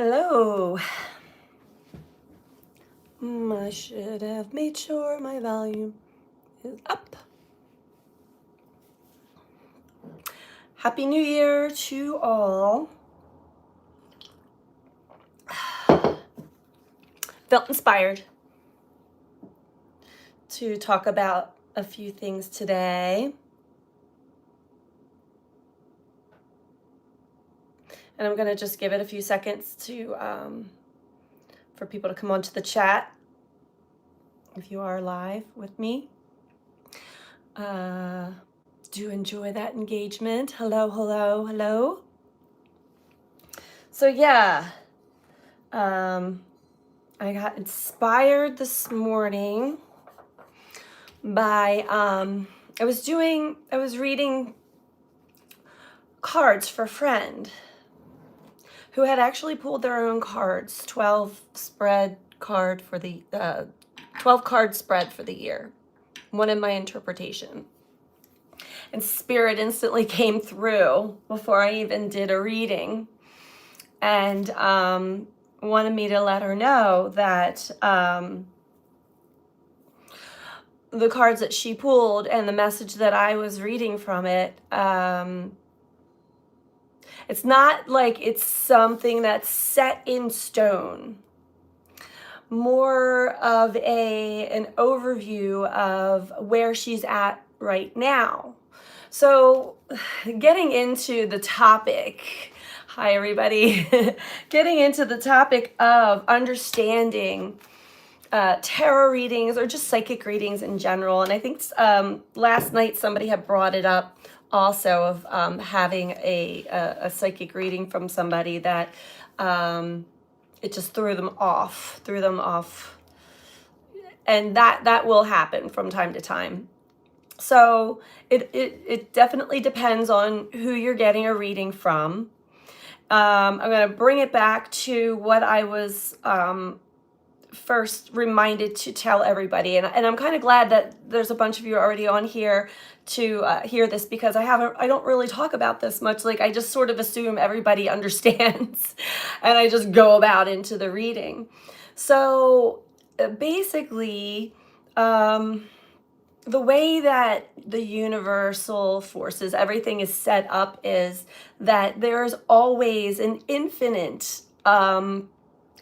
Hello. I should have made sure my volume is up. Happy New Year to all. Felt inspired to talk about a few things today. And I'm going to just give it a few seconds to for people to come onto the chat if you are live with me. Do enjoy that engagement. Hello, hello, hello. So yeah, I got inspired this morning by I was reading cards for a friend who had actually pulled their own cards, 12 card spread for the year. One in my interpretation. And spirit instantly came through before I even did a reading, and wanted me to let her know that the cards that she pulled and the message that I was reading from it, it's not like it's something that's set in stone. More of an overview of where she's at right now. So getting into the topic, hi everybody, getting into the topic of understanding tarot readings or just psychic readings in general. And I think last night somebody had brought it up also of having a psychic reading from somebody that it just threw them off. And that will happen from time to time. So it definitely depends on who you're getting a reading from. I'm going to bring it back to what I was first reminded to tell everybody, and I'm kind of glad that there's a bunch of you already on here to hear this, because I don't really talk about this much. Like, I just sort of assume everybody understands and I just go about into the reading. So basically, the way that the universal forces, everything is set up, is that there's always an infinite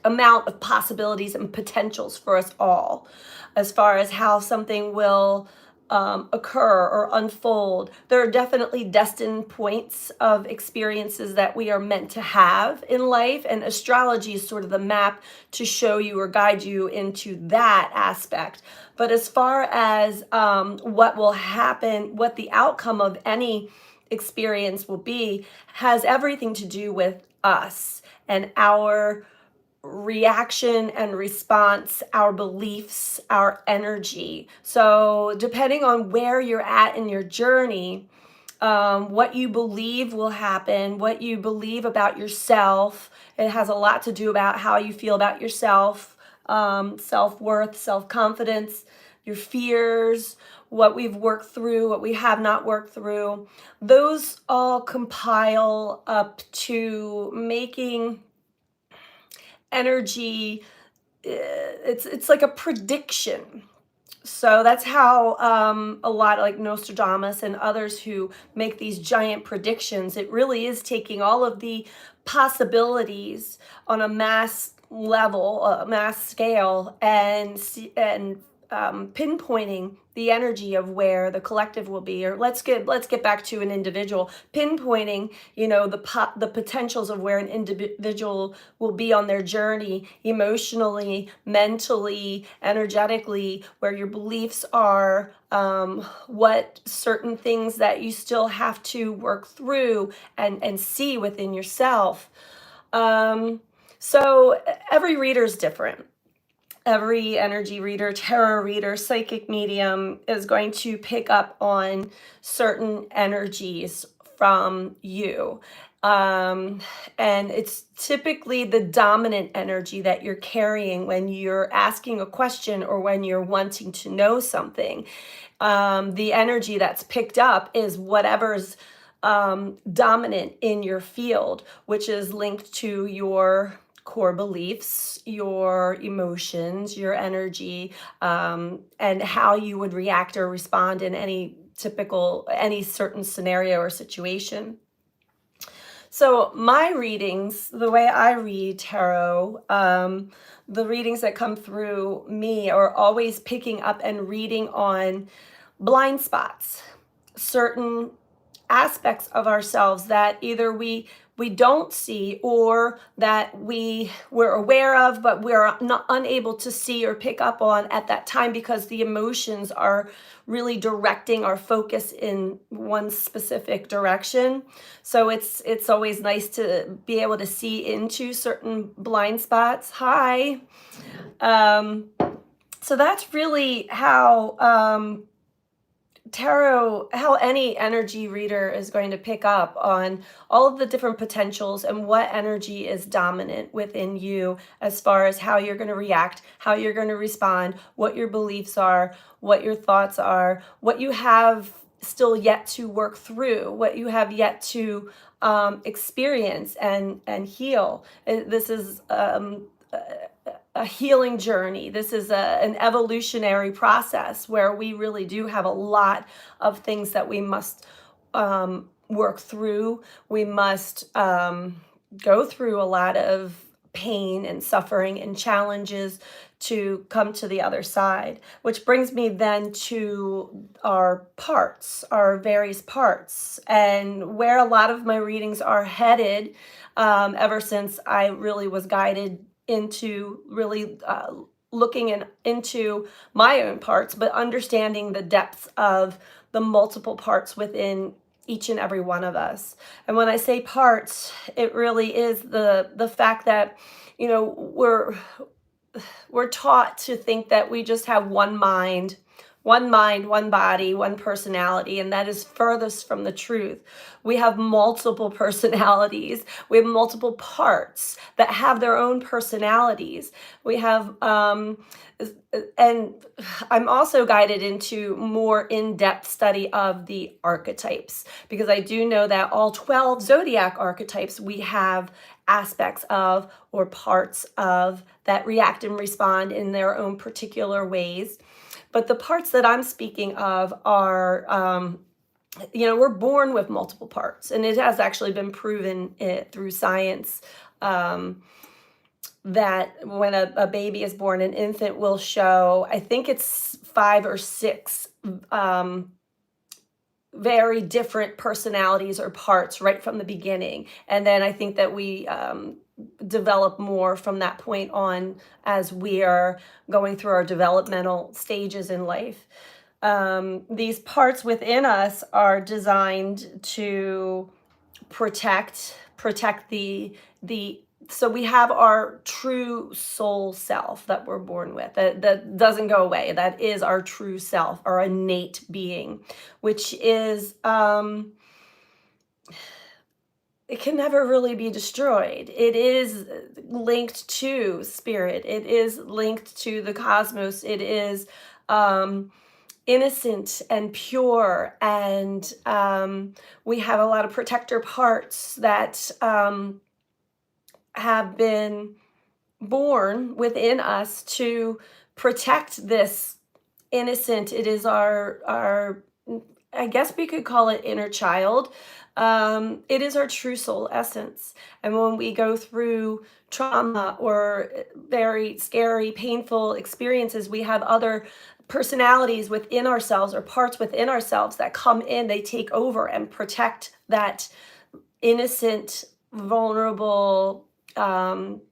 amount of possibilities and potentials for us all, as far as how something will occur or unfold. There are definitely destined points of experiences that we are meant to have in life, and astrology is sort of the map to show you or guide you into that aspect. But as far as what will happen, what the outcome of any experience will be, has everything to do with us and our reaction and response, our beliefs, our energy. So depending on where you're at in your journey, what you believe will happen, what you believe about yourself, it has a lot to do about how you feel about yourself, self-worth, self-confidence, your fears, what we've worked through, what we have not worked through. Those all compile up to making energy. It's like a prediction. So that's how a lot like Nostradamus and others who make these giant predictions, it really is taking all of the possibilities on a mass level, a mass scale, and pinpointing the energy of where the collective will be. Or let's get back to an individual, pinpointing, the potentials of where an individual will be on their journey, emotionally, mentally, energetically, where your beliefs are, what certain things that you still have to work through and see within yourself. So every reader is different. Every energy reader, tarot reader, psychic medium is going to pick up on certain energies from you. And it's typically the dominant energy that you're carrying when you're asking a question or when you're wanting to know something. The energy that's picked up is whatever's dominant in your field, which is linked to your core beliefs, your emotions, your energy, and how you would react or respond in any certain scenario or situation. So my readings, the way I read tarot, the readings that come through me are always picking up and reading on blind spots, certain aspects of ourselves that either we don't see, or that we're aware of but we're not unable to see or pick up on at that time, because the emotions are really directing our focus in one specific direction. So it's always nice to be able to see into certain blind spots. Hi. So that's really how how any energy reader is going to pick up on all of the different potentials and what energy is dominant within you, as far as how you're going to react, how you're going to respond, what your beliefs are, what your thoughts are, what you have still yet to work through, what you have yet to experience and heal. This is a healing journey. This is an evolutionary process where we really do have a lot of things that we must work through. We must go through a lot of pain and suffering and challenges to come to the other side, which brings me then to our parts, our various parts, and where a lot of my readings are headed, ever since I really was guided into really looking into my own parts, but understanding the depths of the multiple parts within each and every one of us. And when I say parts, it really is the fact that, you know, we're taught to think that we just have one mind, one body, one personality, and that is furthest from the truth. We have multiple personalities. We have multiple parts that have their own personalities. We have, and I'm also guided into more in-depth study of the archetypes, because I do know that all 12 zodiac archetypes, we have aspects of or parts of that react and respond in their own particular ways. But the parts that I'm speaking of are, we're born with multiple parts, and it has actually been proven through science, that when a baby is born, an infant will show, I think it's 5 or 6 very different personalities or parts right from the beginning. And then I think that we develop more from that point on as we are going through our developmental stages in life. These parts within us are designed to protect the so we have our true soul self that we're born with, that doesn't go away. That is our true self, our innate being, which is it can never really be destroyed. It is linked to spirit. It is linked to the cosmos. It is innocent and pure, and we have a lot of protector parts that have been born within us to protect this innocent. It is our I guess we could call it inner child. It is our true soul essence. And when we go through trauma or very scary, painful experiences, we have other personalities within ourselves or parts within ourselves that come in, they take over and protect that innocent, vulnerable,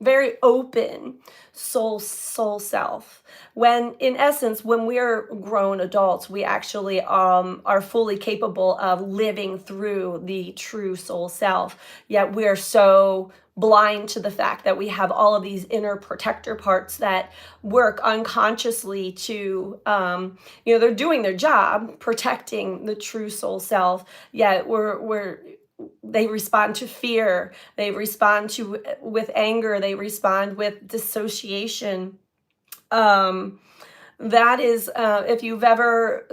very open soul self. When in essence, when we're grown adults, we actually are fully capable of living through the true soul self. Yet we're so blind to the fact that we have all of these inner protector parts that work unconsciously to, they're doing their job protecting the true soul self. Yet they respond to fear, they respond to with anger, they respond with dissociation. That is, if you've ever,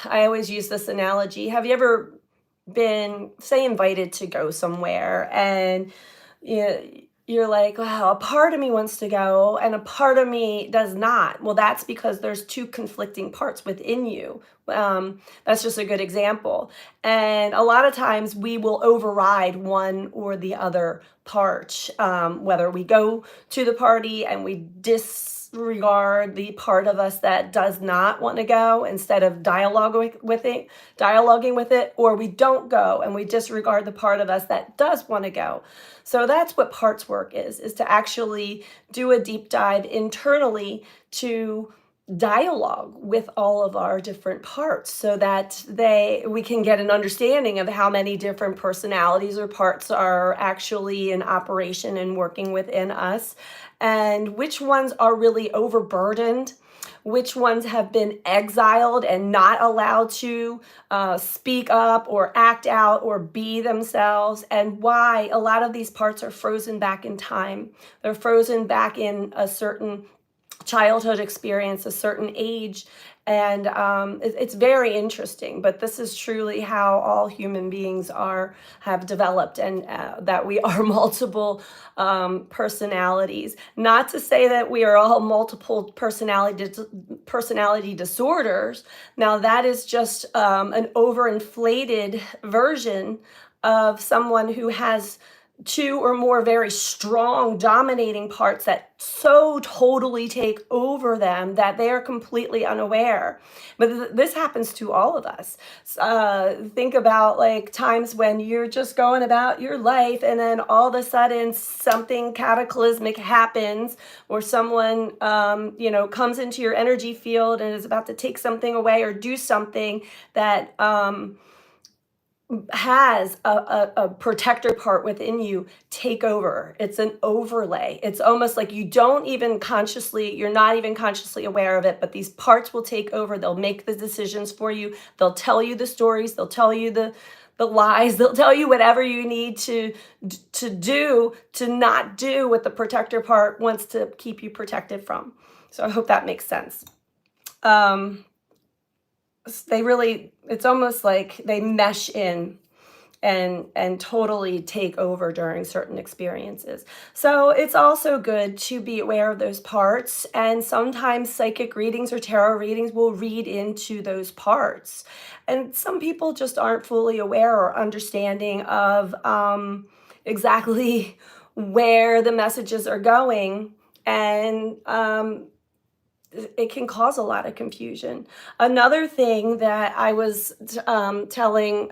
I always use this analogy, have you ever been, say, invited to go somewhere, and you're like, wow, a part of me wants to go and a part of me does not. Well, that's because there's two conflicting parts within you. That's just a good example. And a lot of times we will override one or the other part, whether we go to the party and we disregard the part of us that does not want to go instead of dialoguing with it, or we don't go and we disregard the part of us that does want to go. So that's what parts work is to actually do a deep dive internally to dialogue with all of our different parts so that we can get an understanding of how many different personalities or parts are actually in operation and working within us, and which ones are really overburdened, which ones have been exiled and not allowed to speak up or act out or be themselves, and why a lot of these parts are frozen back in time. They're frozen back in a certain childhood experience, a certain age. And it's very interesting, but this is truly how all human beings have developed, and that we are multiple personalities. Not to say that we are all multiple personality disorders. Now, that is just an overinflated version of someone who has two or more very strong dominating parts that so totally take over them that they are completely unaware. But this happens to all of us. Think about like times when you're just going about your life and then all of a sudden something cataclysmic happens, or someone comes into your energy field and is about to take something away or do something that has a protector part within you take over. It's an overlay. It's almost like you're not even consciously aware of it, but these parts will take over. They'll make the decisions for you. They'll tell you the stories. They'll tell you the lies. They'll tell you whatever you need to not do what the protector part wants to keep you protected from. So I hope that makes sense. It's almost like they mesh in and totally take over during certain experiences. So it's also good to be aware of those parts, and sometimes psychic readings or tarot readings will read into those parts. And some people just aren't fully aware or understanding of exactly where the messages are going, and it can cause a lot of confusion. Another thing that I was telling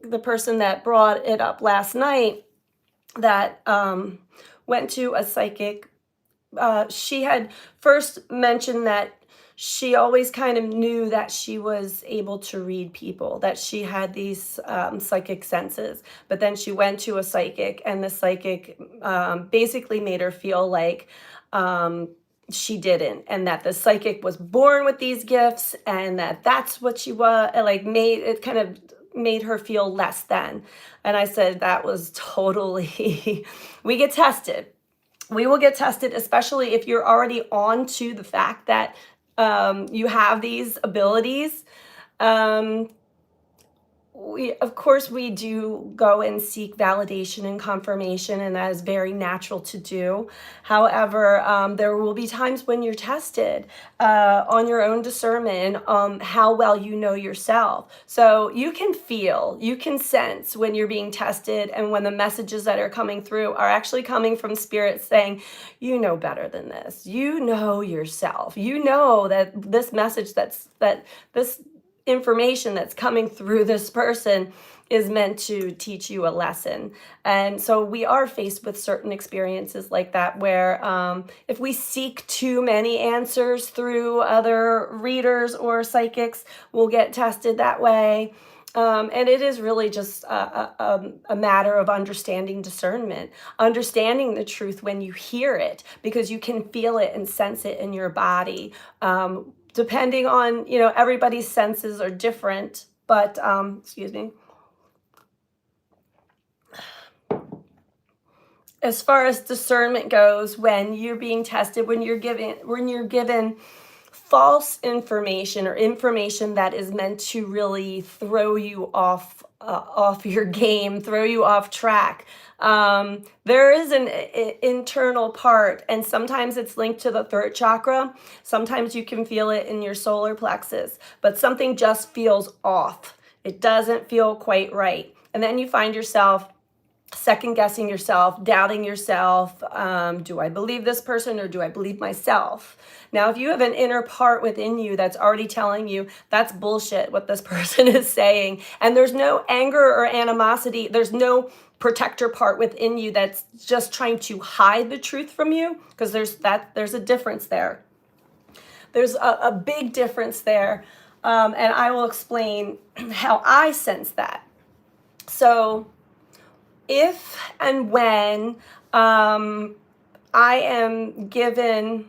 the person that brought it up last night that went to a psychic, she had first mentioned that she always kind of knew that she was able to read people, that she had these psychic senses. But then she went to a psychic, and the psychic basically made her feel like she didn't, and that the psychic was born with these gifts, and that's what she was, like made her feel less than. And I said that was totally we get tested. We will get tested, especially if you're already on to the fact that you have these abilities. Of course, we do go and seek validation and confirmation, and that is very natural to do. However, there will be times when you're tested on your own discernment, how well you know yourself. So you can sense when you're being tested, and when the messages that are coming through are actually coming from spirit saying, you know better than this. You know yourself. You know that this message this information that's coming through this person is meant to teach you a lesson. And so we are faced with certain experiences like that, where if we seek too many answers through other readers or psychics, we'll get tested that way. And it is really just a matter of understanding discernment, understanding the truth when you hear it, because you can feel it and sense it in your body. Depending on, everybody's senses are different, but, excuse me. As far as discernment goes, when you're being tested, when you're given false information or information that is meant to really throw you off off your game, throw you off track. There is an internal part, and sometimes it's linked to the throat chakra. Sometimes you can feel it in your solar plexus, but something just feels off. It doesn't feel quite right. And then you find yourself second guessing yourself, doubting yourself. Do I believe this person or do I believe myself? Now, if you have an inner part within you that's already telling you that's bullshit what this person is saying, and there's no anger or animosity, there's no protector part within you that's just trying to hide the truth from you, because there's a difference there. There's a big difference there, and I will explain how I sense that. So if and when I am given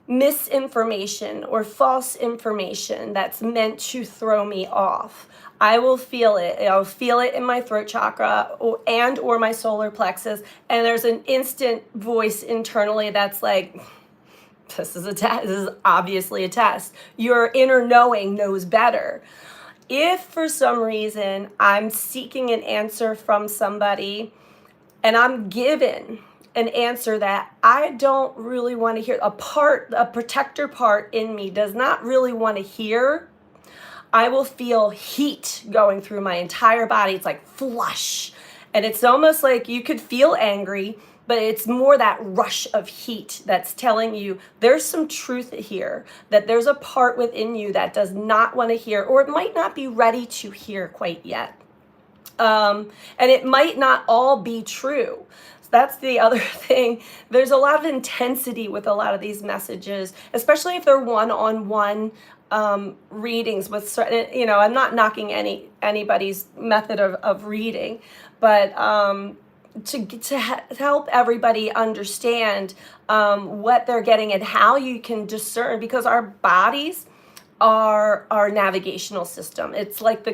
misinformation or false information that's meant to throw me off, I will feel it. I'll feel it in my throat chakra or my solar plexus, and there's an instant voice internally that's like, this is a test. This is obviously a test. Your inner knowing knows better. If for some reason I'm seeking an answer from somebody and I'm given an answer that I don't really want to hear, a protector part in me does not really want to hear, I will feel heat going through my entire body. It's like flush. And it's almost like you could feel angry, but it's more that rush of heat that's telling you there's some truth here, that there's a part within you that does not want to hear, or it might not be ready to hear quite yet. And it might not all be true. So that's the other thing. There's a lot of intensity with a lot of these messages, especially if they're one-on-one readings with certain, I'm not knocking anybody's method of reading, but to help everybody understand what they're getting and how you can discern, because our bodies are our navigational system. It's like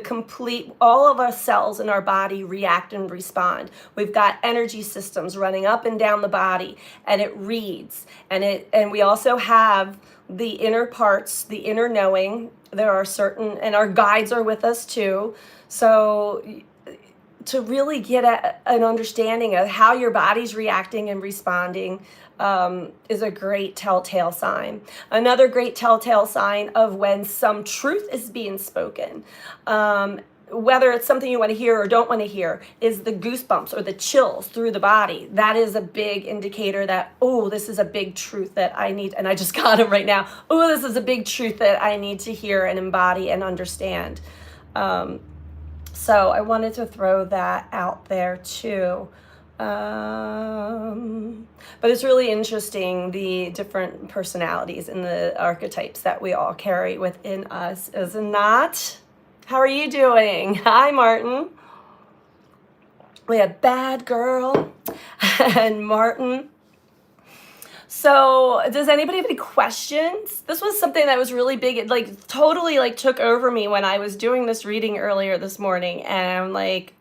all of our cells in our body react and respond. We've got energy systems running up and down the body, and it reads, and we also have the inner parts, the inner knowing. There are certain, and our guides are with us too. So to really get an understanding of how your body's reacting and responding is a great telltale sign. Another great telltale sign of when some truth is being spoken, whether it's something you want to hear or don't want to hear, is the goosebumps or the chills through the body. That is a big indicator that, oh, this is a big truth that I need, and I just got it right now. Oh, this is a big truth that I need to hear and embody and understand. So I wanted to throw that out there too. But it's really interesting, the different personalities and the archetypes that we all carry within us, is it not? How are you doing? Hi, Martin. We have Bad Girl and Martin. So does anybody have any questions? This was something that was really big. It totally took over me when I was doing this reading earlier this morning. And I'm like,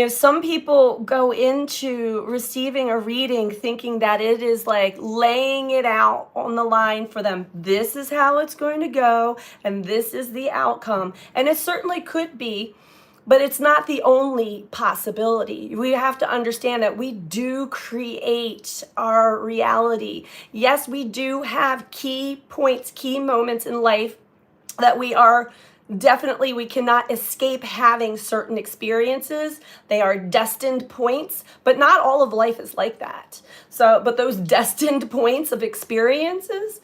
some people go into receiving a reading thinking that it is like laying it out on the line for them. This is how it's going to go, and this is the outcome. And it certainly could be, but it's not the only possibility. We have to understand that we do create our reality. Yes, we do have key points, key moments in life that we cannot escape having certain experiences. They are destined points, but not all of life is like that. But those destined points of experiences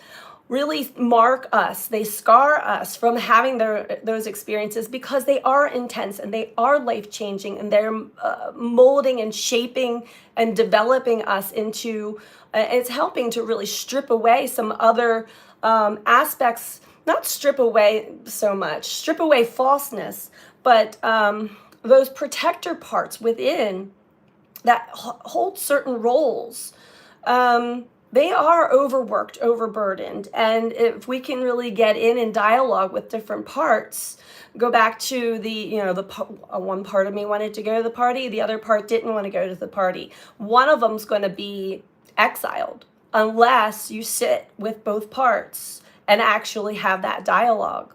really mark us. They scar us from having those experiences, because they are intense and they are life-changing, and they're molding and shaping and developing us into, it's helping to really strip away some other aspects. Not strip away so much, strip away falseness, but those protector parts within that hold certain roles, they are overworked, overburdened. And if we can really get in dialogue with different parts, go back to one part of me wanted to go to the party, the other part didn't want to go to the party. One of them's going to be exiled unless you sit with both parts and actually have that dialogue.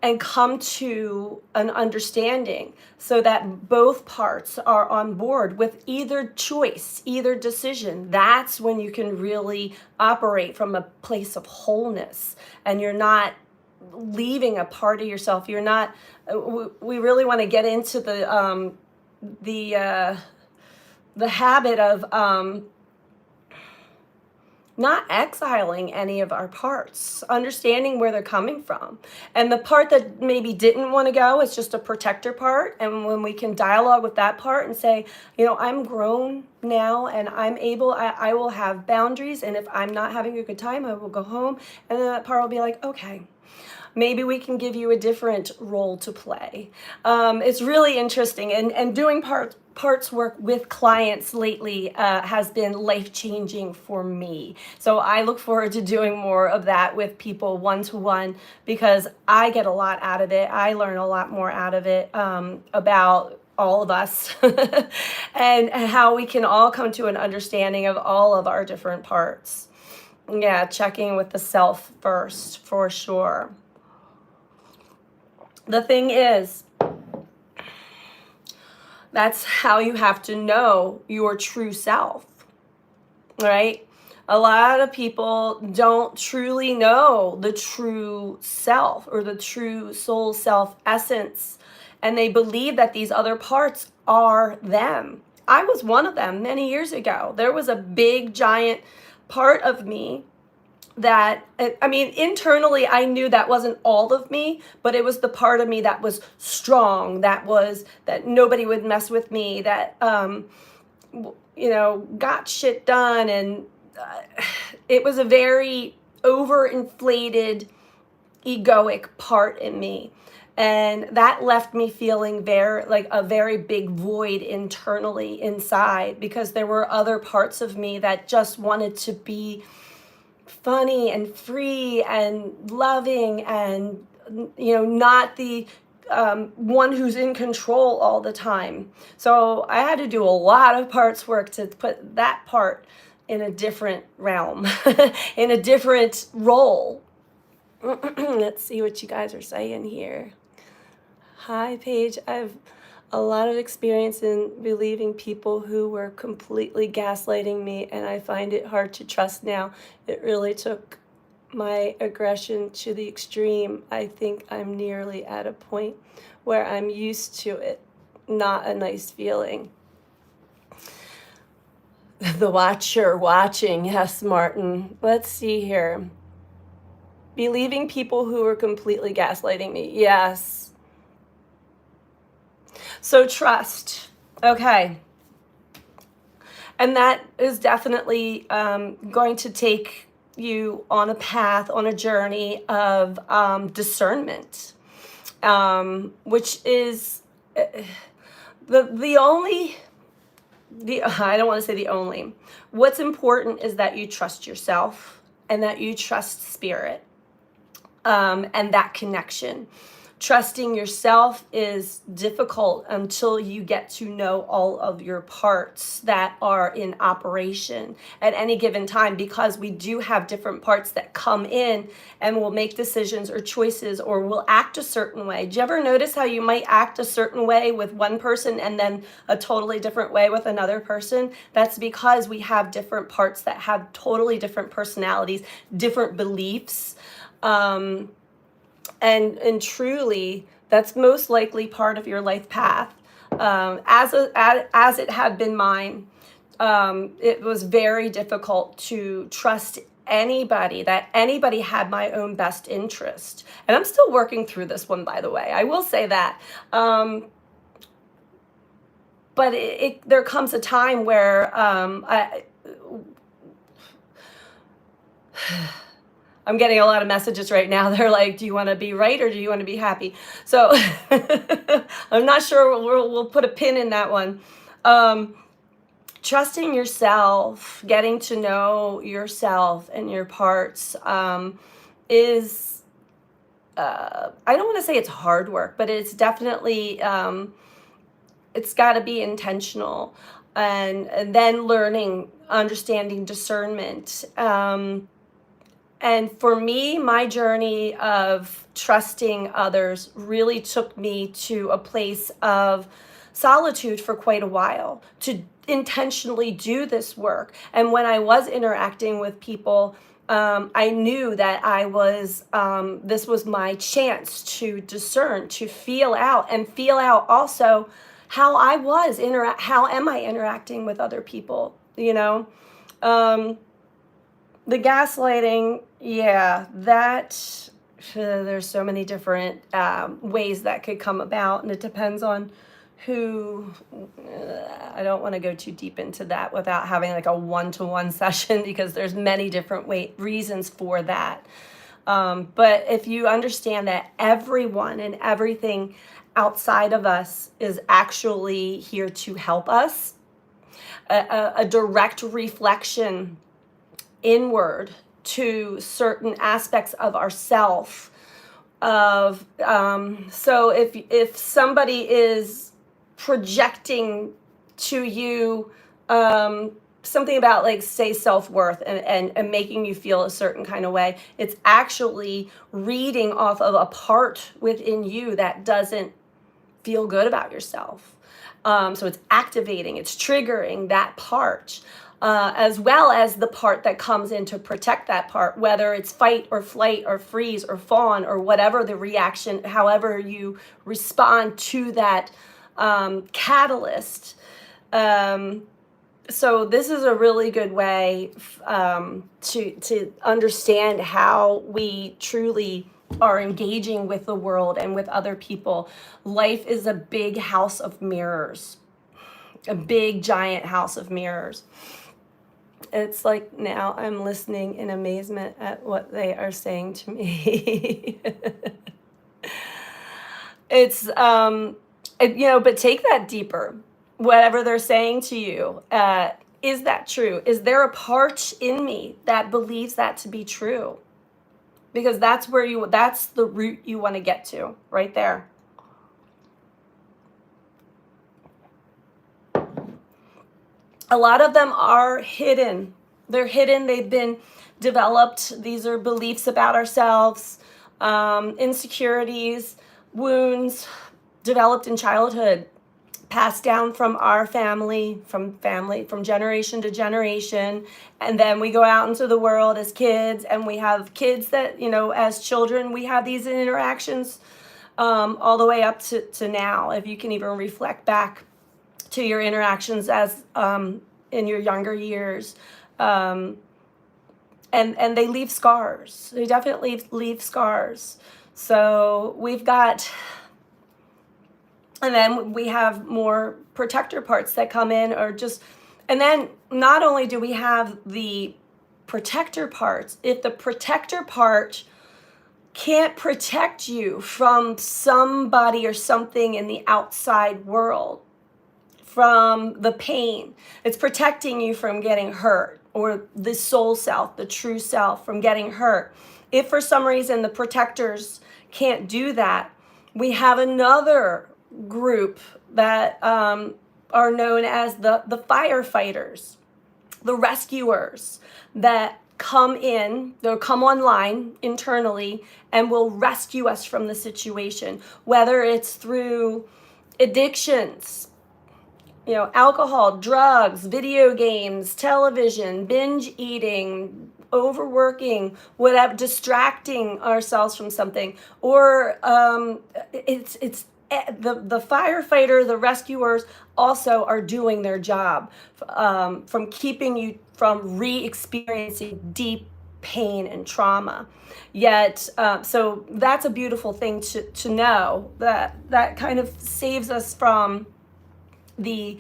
and come to an understanding so that both parts are on board with either choice, either decision. That's when you can really operate from a place of wholeness, and you're not leaving a part of yourself. You're not. We really want to get into the habit of not exiling any of our parts, understanding where they're coming from. And the part that maybe didn't want to go is just a protector part. And when we can dialogue with that part and say, I'm grown now and I'm able, I will have boundaries. And if I'm not having a good time, I will go home. And then that part will be like, okay, maybe we can give you a different role to play. It's really interesting. And doing parts work with clients lately has been life-changing for me. So I look forward to doing more of that with people one-to-one, because I get a lot out of it. I learn a lot more out of it about all of us and how we can all come to an understanding of all of our different parts. Yeah, checking with the self first, for sure. The thing is, that's how you have to know your true self, right? A lot of people don't truly know the true self or the true soul self essence, and they believe that these other parts are them. I was one of them many years ago. There was a big, giant part of me that, I mean, internally I knew that wasn't all of me, but it was the part of me that was strong, that nobody would mess with me, that got shit done. And it was a very overinflated egoic part in me, and that left me feeling a very big void internally inside, because there were other parts of me that just wanted to be funny and free and loving, and not the one who's in control all the time. So I had to do a lot of parts work to put that part in a different realm, in a different role. Let's see what you guys are saying here. Hi, Paige. I've a lot of experience in believing people who were completely gaslighting me, and I find it hard to trust now. It really took my aggression to the extreme. I think I'm nearly at a point where I'm used to it. Not a nice feeling. The watcher watching. Yes, Martin. Let's see here. Believing people who were completely gaslighting me. Yes. So trust. Okay. And that is definitely going to take you on a path, on a journey of discernment, which is the only, I don't want to say the only. What's important is that you trust yourself and that you trust spirit, and that connection. Trusting yourself is difficult until you get to know all of your parts that are in operation at any given time, because we do have different parts that come in and will make decisions or choices or will act a certain way. Do you ever notice how you might act a certain way with one person and then a totally different way with another person? That's because we have different parts that have totally different personalities, different beliefs. And truly, that's most likely part of your life path. As it had been mine, it was very difficult to trust anybody, that anybody had my own best interest. And I'm still working through this one, by the way. I will say that. But there comes a time where I'm getting a lot of messages right now. They're like, do you want to be right or do you want to be happy? So I'm not sure. We'll put a pin in that one. Trusting yourself, getting to know yourself and your parts is, I don't want to say it's hard work, but it's definitely, it's got to be intentional. And then learning, understanding discernment, And for me, my journey of trusting others really took me to a place of solitude for quite a while to intentionally do this work. And when I was interacting with people, I knew that this was my chance to discern, to feel out, and feel out also how how am I interacting with other people, you know? Um, the gaslighting, yeah, that there's so many different ways that could come about, and it depends on who. I don't want to go too deep into that without having like a one-to-one session because there's many different reasons for that. But if you understand that everyone and everything outside of us is actually here to help us, a direct reflection inward to certain aspects of ourself of so if somebody is projecting to you something about, like, say, self-worth and making you feel a certain kind of way, it's actually reading off of a part within you that doesn't feel good about yourself. So it's activating, it's triggering that part, as well as the part that comes in to protect that part, whether it's fight or flight or freeze or fawn or whatever the reaction, however you respond to that catalyst. So this is a really good way to understand how we truly are engaging with the world and with other people. Life is a big house of mirrors, a big giant house of mirrors. It's like now I'm listening in amazement at what they are saying to me. It's but take that deeper. Whatever they're saying to you, is that true? Is there a part in me that believes that to be true? Because that's the root you want to get to, right there. A lot of them are hidden. They're hidden. They've been developed. These are beliefs about ourselves, insecurities, wounds developed in childhood, passed down from our family, from generation to generation. And then we go out into the world as kids, and we have kids that, as children, we have these interactions all the way up to now. If you can even reflect back to your interactions as in your younger years, and they leave scars. They definitely leave scars. So we've got, and then we have more protector parts that come in, and then not only do we have the protector parts, if the protector part can't protect you from somebody or something in the outside world, from the pain, it's protecting you from getting hurt, or the soul self, the true self, from getting hurt. If for some reason the protectors can't do that, we have another group that are known as the firefighters, the rescuers, that they'll come online internally and will rescue us from the situation, whether it's through addictions, alcohol, drugs, video games, television, binge eating, overworking, whatever, distracting ourselves from something, or it's the firefighter, the rescuers also are doing their job from keeping you from re-experiencing deep pain and trauma. Yet, so that's a beautiful thing to know, that kind of saves us from the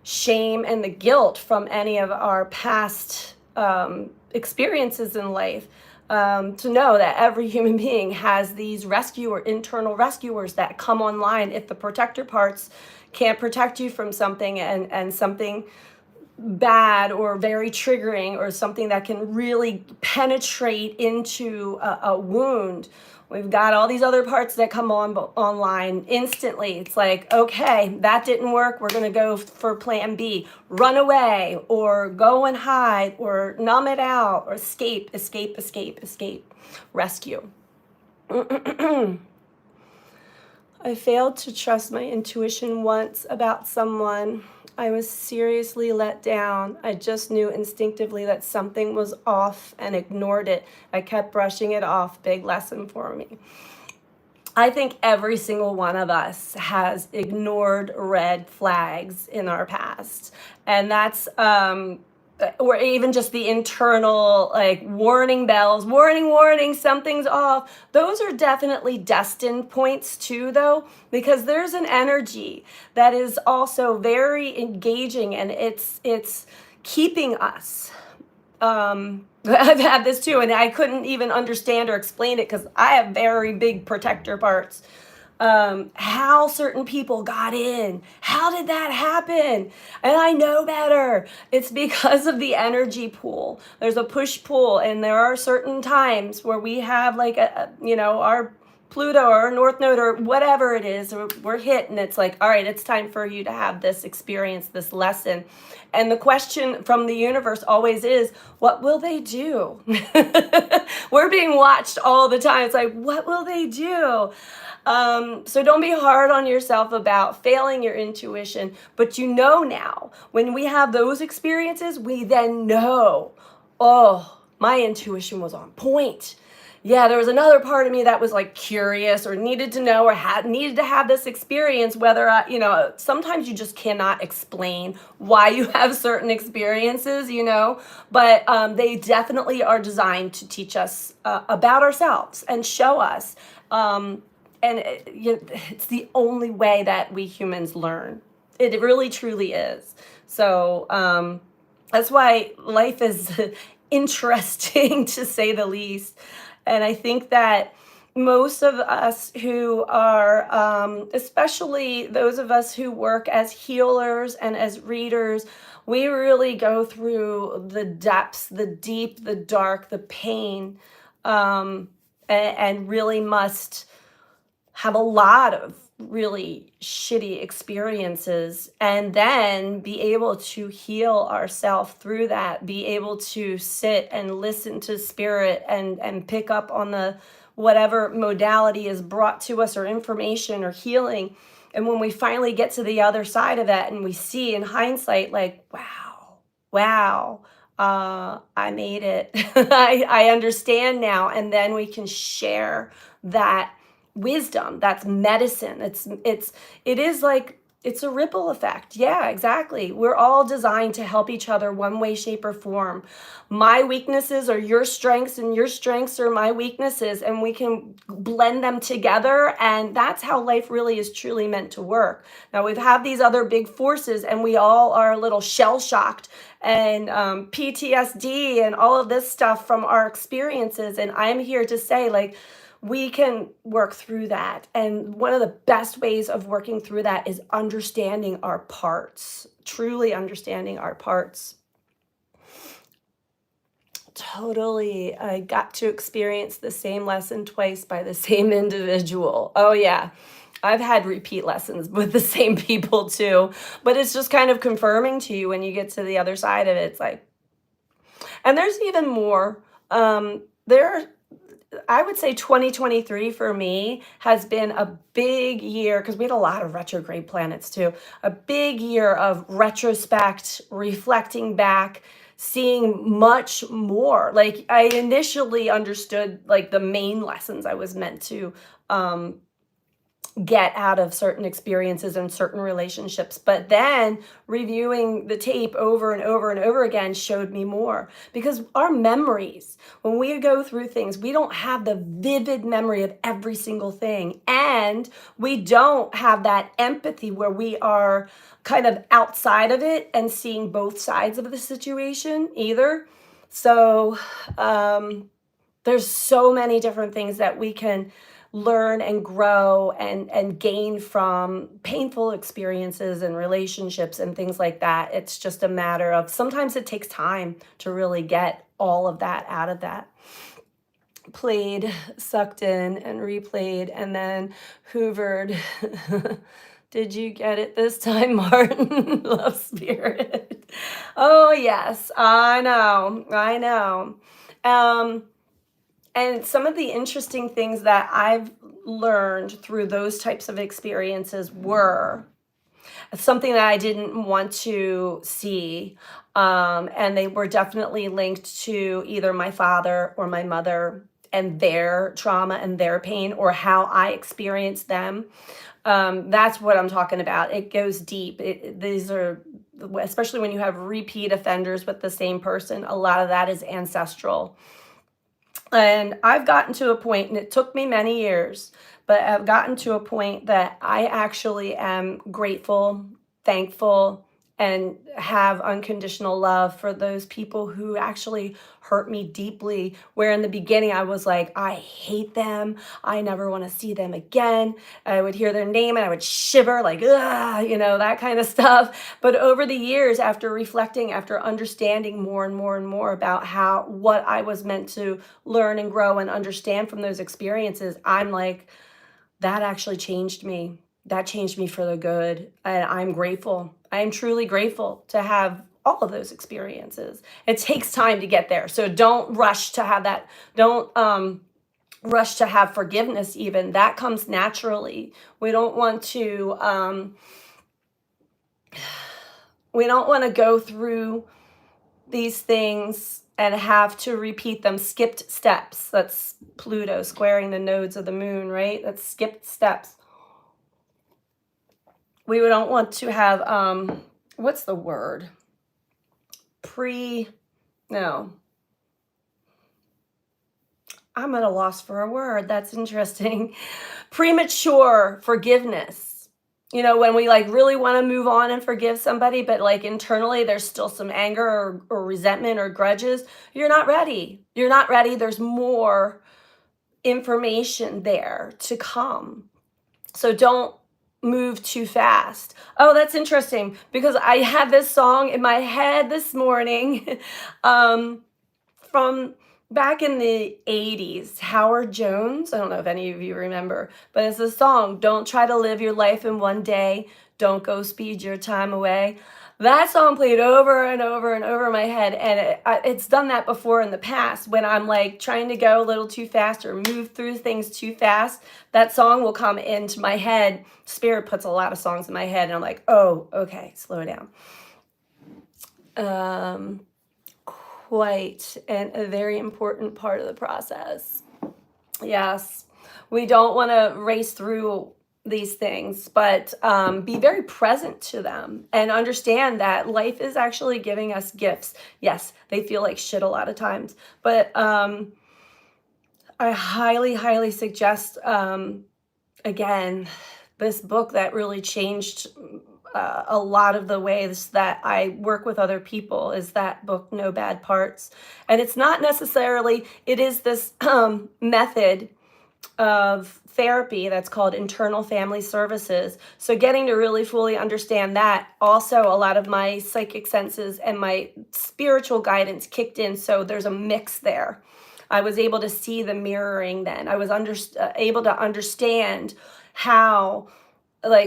shame and the guilt from any of our past experiences in life. To know that every human being has these internal rescuers that come online if the protector parts can't protect you from something, and something bad or very triggering or something that can really penetrate into a wound, we've got all these other parts that come online instantly. It's like, okay, that didn't work. We're going to go for plan B. Run away or go and hide or numb it out or escape, escape, escape, escape, rescue. I failed to trust my intuition once about someone. I was seriously let down. I just knew instinctively that something was off and ignored it. I kept brushing it off. Big lesson for me. I think every single one of us has ignored red flags in our past. And that's or even just the internal like warning bells, warning, warning, something's off. Those are definitely destined points too, though, because there's an energy that is also very engaging, and it's keeping us. I've had this too, and I couldn't even understand or explain it because I have very big protector parts. How certain people got in. How did that happen? And I know better. It's because of the energy pool. There's a push pull, and there are certain times where we have like our Pluto or North Node or whatever it is, we're hit, and it's like, all right, it's time for you to have this experience, this lesson. And the question from the universe always is, what will they do? We're being watched all the time. It's like, what will they do? So don't be hard on yourself about failing your intuition, but now, when we have those experiences, we then know, oh, my intuition was on point. Yeah, there was another part of me that was like curious or needed to know or needed to have this experience, whether, sometimes you just cannot explain why you have certain experiences, but they definitely are designed to teach us about ourselves and show us. It's the only way that we humans learn. It really, truly is. So that's why life is interesting, to say the least. And I think that most of us who are, especially those of us who work as healers and as readers, we really go through the depths, the deep, the dark, the pain, and really must have a lot of really shitty experiences and then be able to heal ourselves through that, be able to sit and listen to spirit and pick up on the whatever modality is brought to us or information or healing. And when we finally get to the other side of that and we see in hindsight, like, wow, I made it. I understand now. And then we can share that wisdom. That's medicine. It is like, it's a ripple effect. Yeah, exactly. We're all designed to help each other one way, shape, or form. My weaknesses are your strengths, and your strengths are my weaknesses, and we can blend them together. And that's how life really is truly meant to work. Now, we've had these other big forces, and we all are a little shell shocked and PTSD and all of this stuff from our experiences. And I'm here to say, like, we can work through that. And one of the best ways of working through that is understanding our parts, truly understanding our parts. Totally. I got to experience the same lesson twice by the same individual. Oh, yeah. I've had repeat lessons with the same people too, but it's just kind of confirming to you when you get to the other side of it. It's like, and there's even more. I would say 2023 for me has been a big year, because we had a lot of retrograde planets too. A big year of retrospect, reflecting back, seeing much more. Like, I initially understood like the main lessons I was meant to get out of certain experiences and certain relationships. But then reviewing the tape over and over and over again showed me more, because our memories, when we go through things, we don't have the vivid memory of every single thing. And we don't have that empathy where we are kind of outside of it and seeing both sides of the situation either. So there's so many different things that we can learn and grow and gain from painful experiences and relationships and things like that. It's just a matter of sometimes it takes time to really get all of that out of that. Played, sucked in, and replayed, and then hoovered. Did you get it this time, Martin? Love spirit. Oh, yes, I know. I know. Um, and some of the interesting things that I've learned through those types of experiences were something that I didn't want to see. And they were definitely linked to either my father or my mother and their trauma and their pain or how I experienced them. That's what I'm talking about. It goes deep. These are, especially when you have repeat offenders with the same person, a lot of that is ancestral. And I've gotten to a point, and it took me many years, but I've gotten to a point that I actually am grateful, thankful, and have unconditional love for those people who actually hurt me deeply. Where in the beginning I was like, I hate them. I never want to see them again. I would hear their name and I would shiver, like, ugh, that kind of stuff. But over the years, after reflecting, after understanding more and more and more about what I was meant to learn and grow and understand from those experiences, I'm like, that actually changed me. That changed me for the good. And I'm grateful. I am truly grateful to have all of those experiences. It takes time to get there. So don't rush to have that. Don't rush to have forgiveness even. That comes naturally. We don't want to go through these things and have to repeat them. Skipped steps. That's Pluto squaring the nodes of the moon, right? That's skipped steps. We don't want to have, what's the word? No. I'm at a loss for a word. That's interesting. Premature forgiveness. When we really want to move on and forgive somebody, but internally there's still some anger or resentment or grudges, you're not ready. You're not ready. There's more information there to come. So don't move too fast. Oh, that's interesting because I had this song in my head this morning from back in the 80s, Howard Jones. I don't know if any of you remember, but it's a song, Don't Try to Live Your Life in One Day. Don't go speed your time away. That song played over and over and over in my head, and it's done that before in the past when I'm trying to go a little too fast or move through things too fast. That song will come into my head. Spirit puts a lot of songs in my head, and I'm like, oh, okay, slow down. Quite a very important part of the process. Yes, we don't want to race through these things, but be very present to them and understand that life is actually giving us gifts. Yes, they feel like shit a lot of times, but I highly, highly suggest, again, this book that really changed a lot of the ways that I work with other people is that book, No Bad Parts. And it's not necessarily, it is this method of therapy that's called internal family services. So getting to really fully understand that, also a lot of my psychic senses and my spiritual guidance kicked in. So there's a mix there. I was able to see the mirroring then. I was able to understand how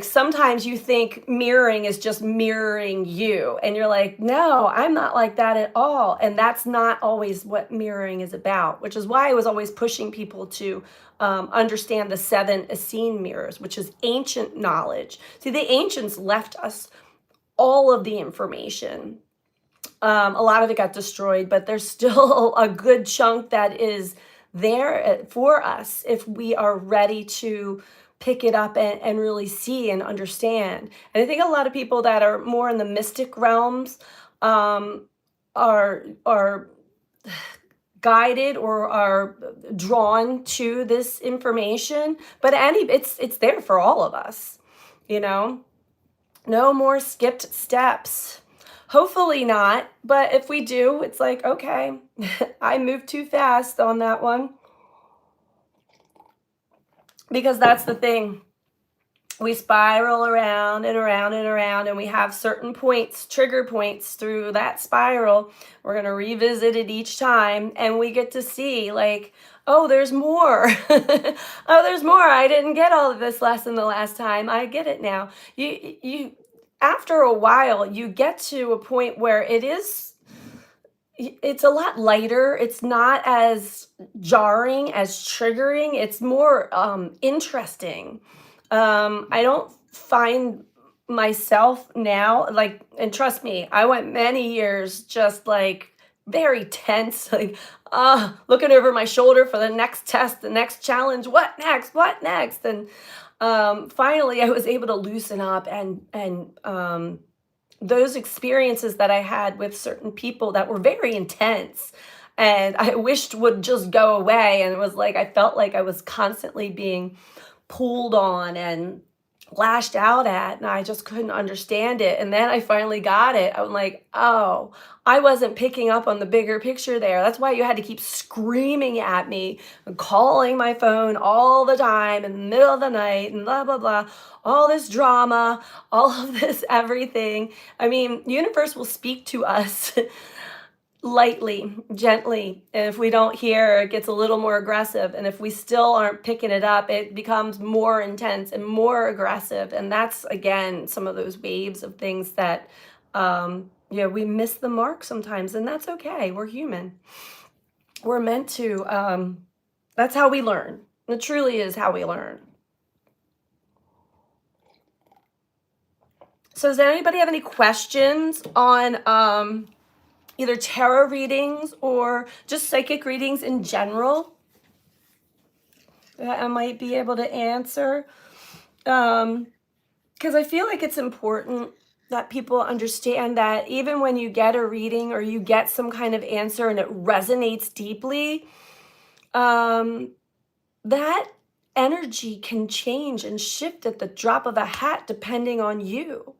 sometimes you think mirroring is just mirroring you, and you're like, no, I'm not like that at all. And that's not always what mirroring is about, which is why I was always pushing people to understand the 7 Essene mirrors, which is ancient knowledge. See, the ancients left us all of the information. A lot of it got destroyed, but there's still a good chunk that is there for us if we are ready to pick it up and really see and understand. And I think a lot of people that are more in the mystic realms are guided or are drawn to this information, but it's there for all of us. No more skipped steps. Hopefully not, but if we do, it's like, okay, I moved too fast on that one. because that's the thing. We spiral around and around and around, and we have certain points, trigger points through that spiral. We're going to revisit it each time, and we get to see, like, oh, there's more. Oh, there's more. I didn't get all of this lesson the last time. I get it now. After a while, you get to a point where it's a lot lighter. It's not as jarring, as triggering. It's more interesting. I don't find myself now, like, and trust me, I went many years just like very tense, like, looking over my shoulder for the next test, the next challenge, what next, what next? And finally I was able to loosen up, and those experiences that I had with certain people that were very intense and I wished would just go away. And it was like I felt like I was constantly being pulled on and lashed out at, and I just couldn't understand it. And then I finally got it. I'm like, oh, I wasn't picking up on the bigger picture there. That's why you had to keep screaming at me and calling my phone all the time in the middle of the night and blah, blah, blah. All this drama, all of this everything. I mean, universe will speak to us lightly, gently. And if we don't hear, it gets a little more aggressive. And if we still aren't picking it up, it becomes more intense and more aggressive. And that's, again, some of those waves of things that, we miss the mark sometimes. And that's okay. We're human. We're meant to, that's how we learn. It truly is how we learn. So does anybody have any questions on, either tarot readings or just psychic readings in general that I might be able to answer? Because I feel like it's important that people understand that even when you get a reading or you get some kind of answer and it resonates deeply, that energy can change and shift at the drop of a hat depending on you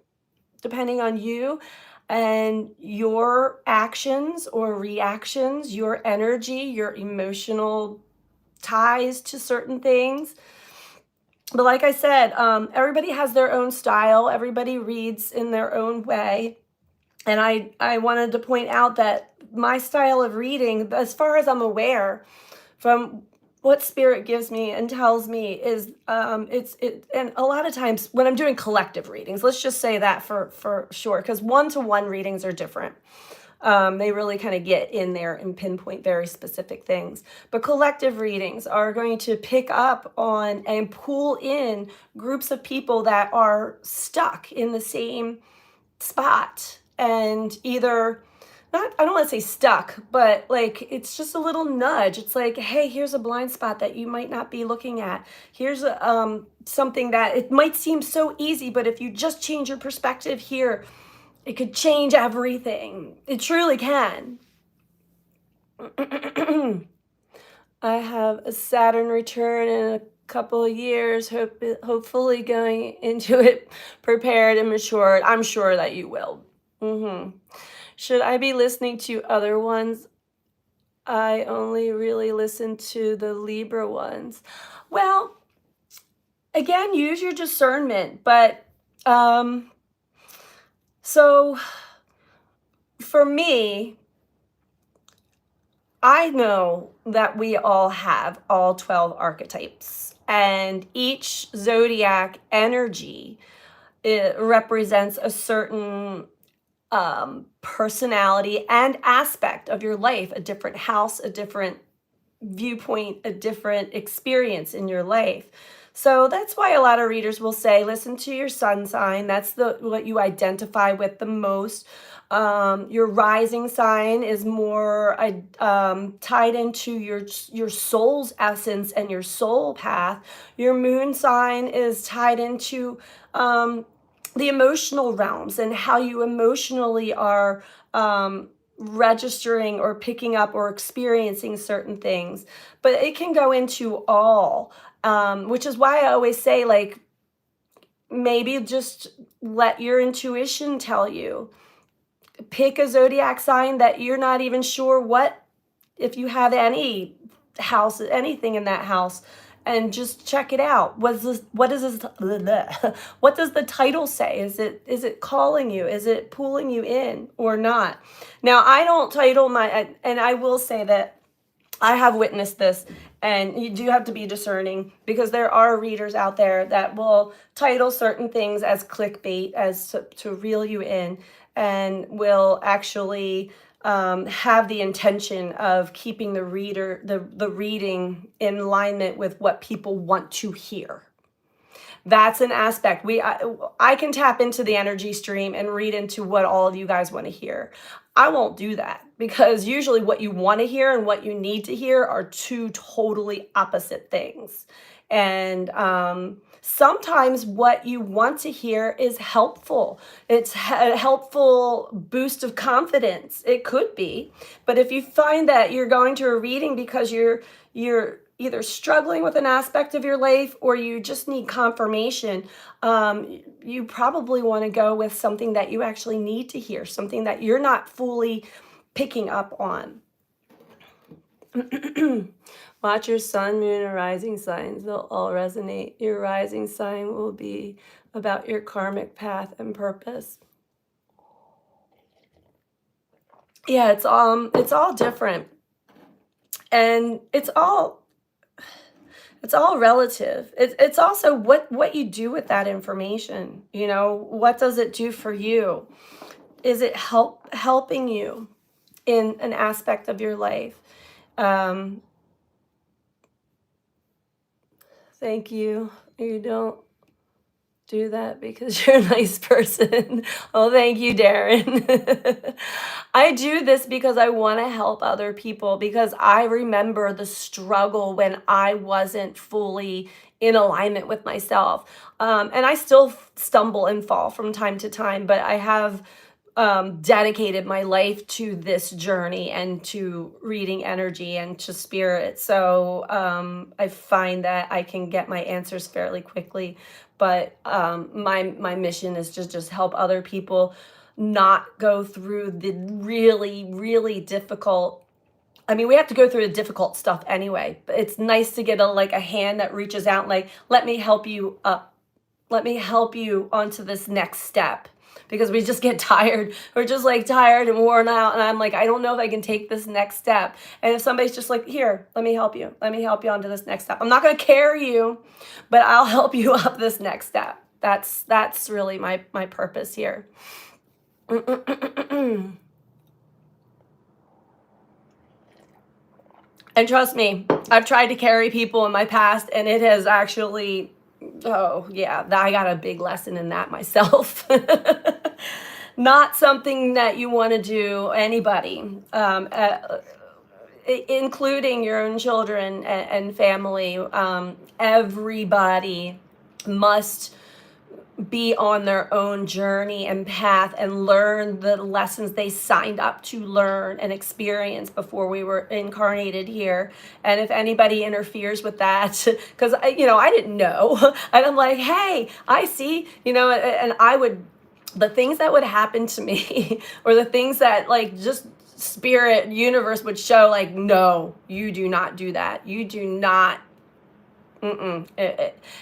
and your actions or reactions, your energy, your emotional ties to certain things. But like I said, everybody has their own style. Everybody reads in their own way. And I wanted to point out that my style of reading, as far as I'm aware, from what spirit gives me and tells me, is and a lot of times when I'm doing collective readings, let's just say that for sure, because one-to-one readings are different. They really kind of get in there and pinpoint very specific things. But collective readings are going to pick up on and pull in groups of people that are stuck in the same spot, and either not, I don't want to say stuck, but like it's just a little nudge. It's like, hey, here's a blind spot that you might not be looking at. Here's something that it might seem so easy, but if you just change your perspective here, it could change everything. It truly can. I have a Saturn return in a couple of years, hopefully going into it prepared and matured. I'm sure that you will. Should I be listening to other ones? I only really listen to the Libra ones. Well, again, use your discernment. But so for me, I know that we all have all 12 archetypes, and each zodiac energy, it represents a certain personality and aspect of your life, a different house, a different viewpoint, a different experience in your life. So that's why a lot of readers will say, listen to your sun sign. That's what you identify with the most. Your rising sign is more tied into your soul's essence and your soul path. Your moon sign is tied into the emotional realms and how you emotionally are registering or picking up or experiencing certain things. But it can go into all, which is why I always say, like, maybe just let your intuition tell you. Pick a zodiac sign that you're not even sure if you have any house, anything in that house, and just check it out. What does this what does the title say? Is it calling you? Is it pulling you in or not? Now, I don't title and I will say that I have witnessed this, and you do have to be discerning, because there are readers out there that will title certain things as clickbait, as to reel you in, and will actually have the intention of keeping the reading in alignment with what people want to hear. That's an aspect. I can tap into the energy stream and read into what all of you guys want to hear. I won't do that, because usually what you want to hear and what you need to hear are two totally opposite things. And sometimes what you want to hear is helpful. It's a helpful boost of confidence. It could be. But if you find that you're going to a reading because you're either struggling with an aspect of your life, or you just need confirmation, you probably want to go with something that you actually need to hear, something that you're not fully picking up on. Watch your sun, moon, and rising signs. They'll all resonate. Your rising sign will be about your karmic path and purpose. Yeah, it's all different. And it's all relative. It's also what you do with that information. What does it do for you? Is it helping you in an aspect of your life? Thank you. You don't do that because you're a nice person. Oh, thank you, Darren. I do this because I want to help other people, because I remember the struggle when I wasn't fully in alignment with myself. And I still stumble and fall from time to time, but I have dedicated my life to this journey and to reading energy and to spirit. So I find that I can get my answers fairly quickly. But my mission is to just help other people not go through the really, really difficult. I mean, we have to go through the difficult stuff anyway, but it's nice to get a hand that reaches out, like, let me help you up. Let me help you onto this next step. Because we just get tired. We're just tired and worn out. And I'm like, I don't know if I can take this next step. And if somebody's just like, here, let me help you. Let me help you onto this next step. I'm not going to carry you, but I'll help you up this next step. That's really my purpose here. And trust me, I've tried to carry people in my past, and it has actually, oh yeah, I got a big lesson in that myself. Not something that you want to do, anybody, including your own children and family. Everybody must be on their own journey and path and learn the lessons they signed up to learn and experience before we were incarnated here. And if anybody interferes with that, because I didn't know, and I'm like, hey, I see, and the things that would happen to me or the things that just spirit universe would show, no, you do not do that. You do not. And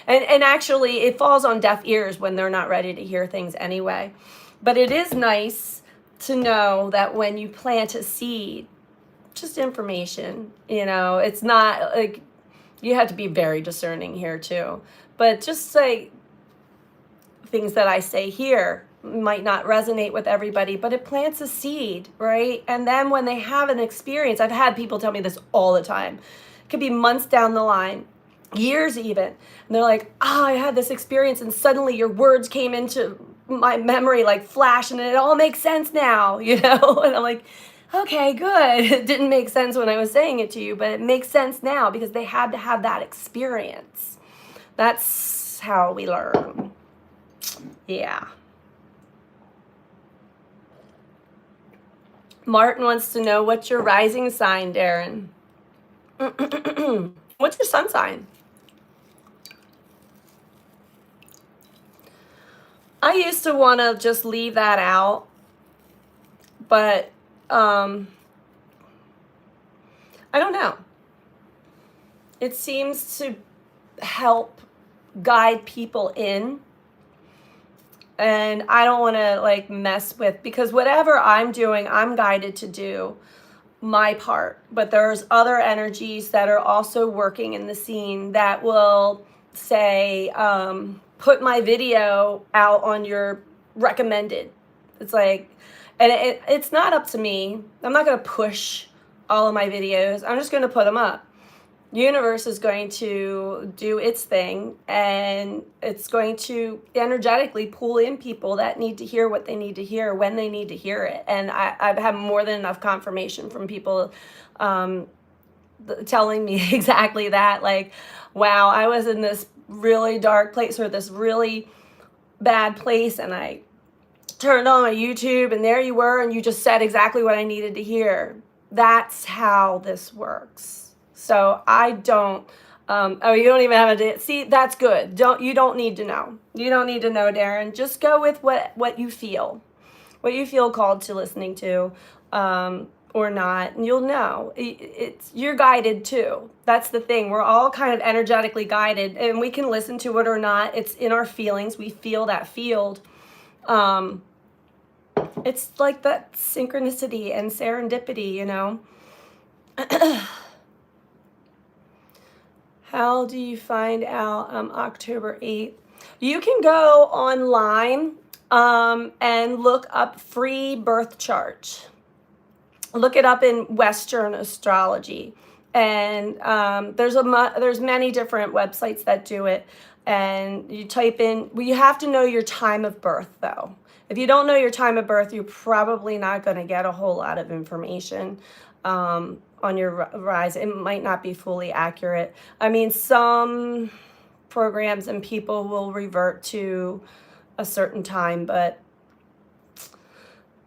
actually it falls on deaf ears when they're not ready to hear things anyway. But it is nice to know that when you plant a seed, just information, it's not you have to be very discerning here too. But just things that I say here might not resonate with everybody, but it plants a seed, right? And then when they have an experience, I've had people tell me this all the time. It could be months down the line, years even, and they're like, I had this experience and suddenly your words came into my memory like flash, and it all makes sense now, and I'm like, okay, good. It didn't make sense when I was saying it to you, but it makes sense now because they had to have that experience. That's how we learn. Yeah. Martin wants to know, what's your rising sign, Darren? What's your sun sign? I used to want to just leave that out, but I don't know. It seems to help guide people in, and I don't want to like mess with, because whatever I'm doing, I'm guided to do my part, but there's other energies that are also working in the scene that will say, put my video out on your recommended. It's like, and it's not up to me. I'm not going to push all of my videos. I'm just going to put them up. Universe is going to do its thing, and it's going to energetically pull in people that need to hear what they need to hear when they need to hear it. And I've had more than enough confirmation from people telling me exactly that, like, wow, I was in this really dark place or this really bad place, and I turned on my YouTube and there you were, and you just said exactly what I needed to hear. That's how this works. So I don't, oh, you don't even have a, see, that's good. You don't need to know. You don't need to know, Darren. Just go with what you feel called to listening to, or not, and you'll know. You're guided too. That's the thing. We're all kind of energetically guided, and we can listen to it or not. It's in our feelings. We feel that field. It's like that synchronicity and serendipity, you know. How do you find out October 8th? You can go online and look up free birth chart. Look it up in Western astrology, and there's many different websites that do it. And you type in, well, you have to know your time of birth though. If you don't know your time of birth, you're probably not going to get a whole lot of information on your rise. It might not be fully accurate. I mean, some programs and people will revert to a certain time, but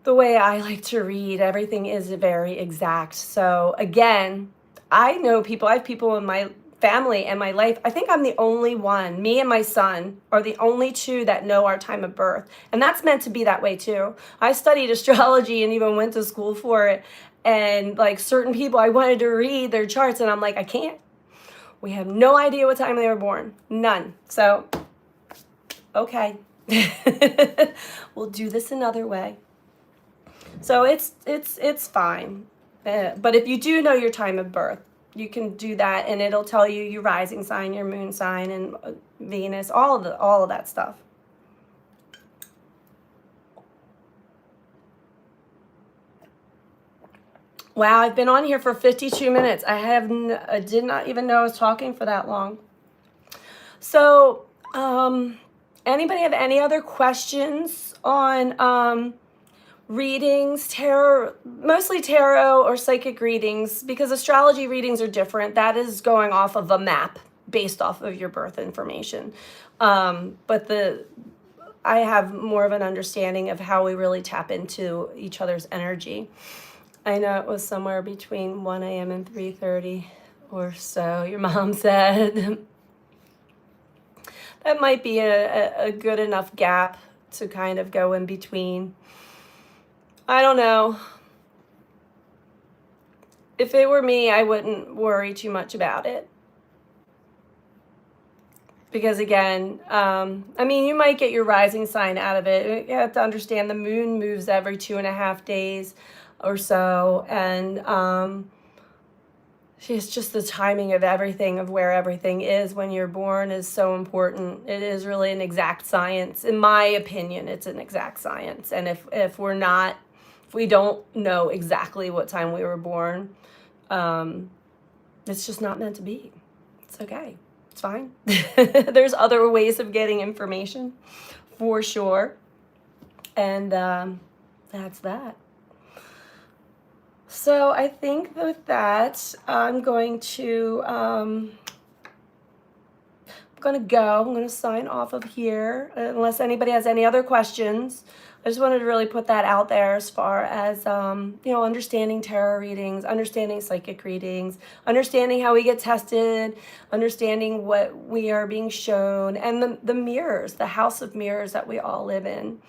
the way I like to read, everything is very exact. So again, I have people in my family and my life. I think I'm the only one, me and my son are the only two that know our time of birth. And that's meant to be that way too. I studied astrology and even went to school for it. And like certain people, I wanted to read their charts and I'm like, I can't. We have no idea what time they were born. None. So, okay. We'll do this another way. So it's fine. But if you do know your time of birth, you can do that, and it'll tell you your rising sign, your moon sign, and Venus, all of that stuff. Wow, I've been on here for 52 minutes. I did not even know I was talking for that long. So, anybody have any other questions on readings, tarot, mostly tarot or psychic readings, because astrology readings are different. That is going off of a map based off of your birth information. But I have more of an understanding of how we really tap into each other's energy. I know it was somewhere between 1 a.m. and 3:30 or so, your mom said. That might be a good enough gap to kind of go in between. I don't know. If it were me, I wouldn't worry too much about it. Because again, I mean, you might get your rising sign out of it. You have to understand the moon moves every 2.5 days or so. And it's just the timing of everything, of where everything is when you're born is so important. It is really an exact science. In my opinion, it's an exact science. And if we don't know exactly what time we were born, it's just not meant to be. It's okay. It's fine. There's other ways of getting information, for sure. And that's that. So I think with that, I'm going to go. I'm going to sign off of here, unless anybody has any other questions. I just wanted to really put that out there as far as, understanding tarot readings, understanding psychic readings, understanding how we get tested, understanding what we are being shown, and the mirrors, the house of mirrors that we all live in,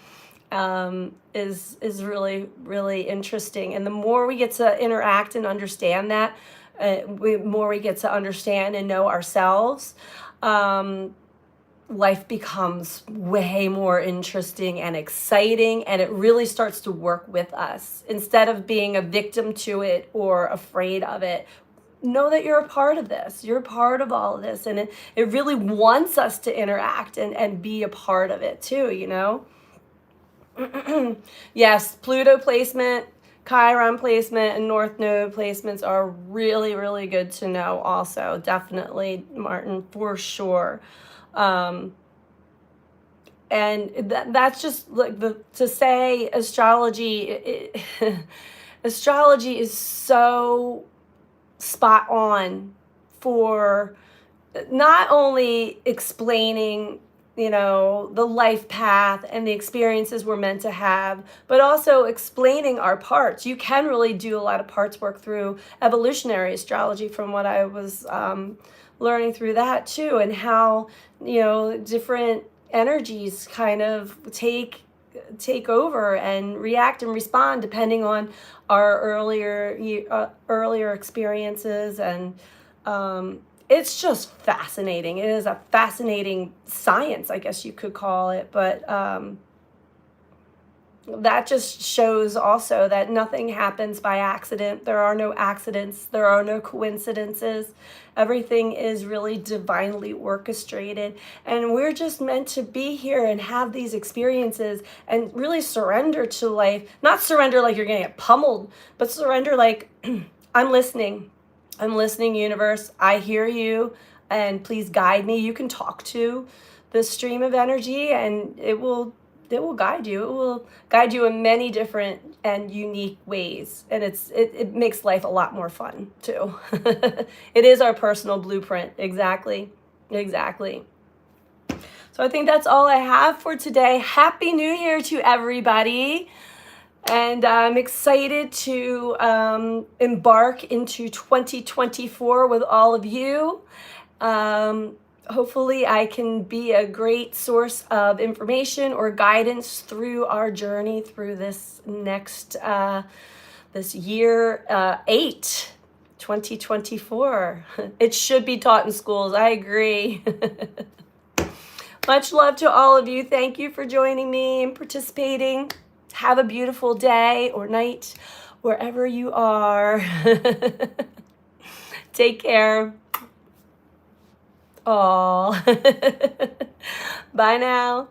is really, really interesting. And the more we get to interact and understand that, more we get to understand and know ourselves, life becomes way more interesting and exciting, and it really starts to work with us instead of being a victim to it or afraid of it. Know that you're a part of this. You're a part of all of this, and it really wants us to interact and be a part of it too, you know? Yes, Pluto placement, Chiron placement, and North Node placements are really, really good to know also. Definitely, Martin, for sure. Um, and that's just like to say astrology, astrology is so spot on for not only explaining, you know, the life path and the experiences we're meant to have, but also explaining our parts. You can really do a lot of parts work through evolutionary astrology, from what I was learning through that too, and how, you know, different energies kind of take over and react and respond depending on our earlier experiences. And it's just fascinating. It is a fascinating science, I guess you could call it. But that just shows also that nothing happens by accident. There are no accidents. There are no coincidences. Everything is really divinely orchestrated. And we're just meant to be here and have these experiences and really surrender to life. Not surrender like you're going to get pummeled, but surrender like, I'm listening. I'm listening, universe. I hear you, and please guide me. You can talk to the stream of energy, and it will guide you. It will guide you in many different and unique ways, and it makes life a lot more fun too. It is our personal blueprint. Exactly. So I think that's all I have for today. Happy New Year to everybody. And I'm excited to embark into 2024 with all of you. Hopefully I can be a great source of information or guidance through our journey through this next, this year 8, 2024. It should be taught in schools. I agree. Much love to all of you. Thank you for joining me and participating. Have a beautiful day or night, wherever you are. Take care. Aw. Bye now.